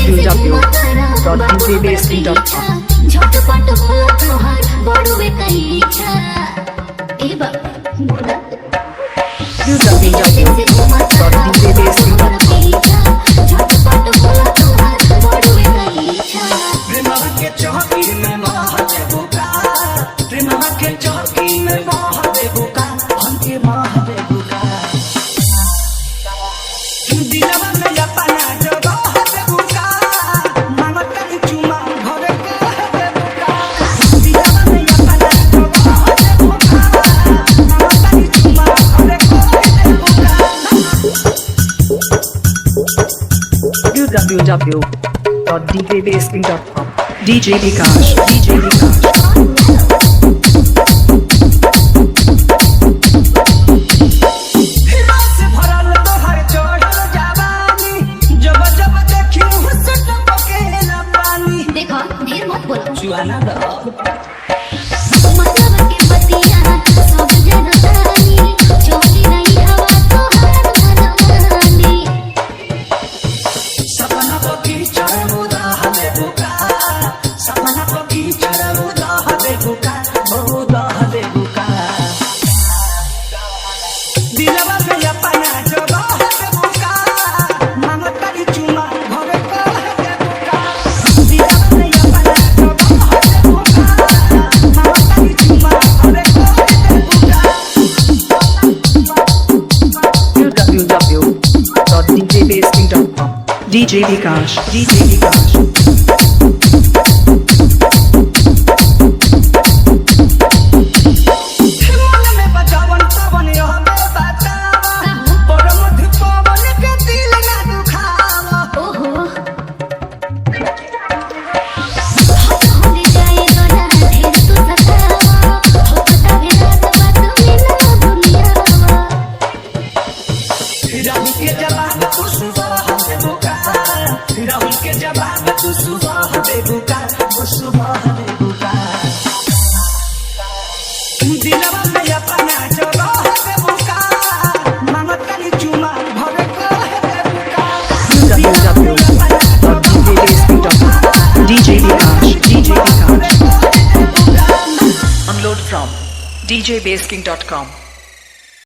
www.djbasking.com झटपट बोला तोहार बड़ुए कई इच्छा ए बाबा www.djbasking.com झटपट बोला तोहार बड़ुए कई इच्छा प्रेमवा के चौकी में मोह देबुका प्रेमवा के चौकी में मोह देबुका हमके मोह देबुका दिलवा में अपना जगह देबुका मांगतन चुमा घरे के देबुका दिलवा में अपना जगह देबुका मांगतन चुमा घरे के देबुका www.djbasking.com DJ Vikash हिमा से भरल तोहर चढ़ल जवानी जब जब देखी हुसट पकेला पानी देखो ढेर मत बोलो जुआना द मतलब के बतिया सब जनतानी चोरी नहीं हवा तोहार धनवानी सपना पकी चरमुदा हले बुका सपना पकी चरमुदा हले बुका बहुदा हले बुका दिलवा में अपना जगह हले बुका मांगतन चुमा घरे के हले बुका दिलवा में अपना जगह हले बुका मांगतन चुमा घरे के हले बुका www.djbasking.com DJ Vikash मन में बजावन तवन हमें बतावा पर मधु पवन के दिल ना दुखावा ओहो होले जाए तो ना ढेर तू सतावा हो पता है रात बात में ना दुनियावा राहुल के जवाब तू सुबह दे बुका राहुल के जवाब तू सुबह दे बुका वो सुबह दे बुका दिलवा में अपना जगह दे बुका मांगतन चुमा भरे के दे बुका www.djbasking.com DJ Vikash Unload from djbasking.com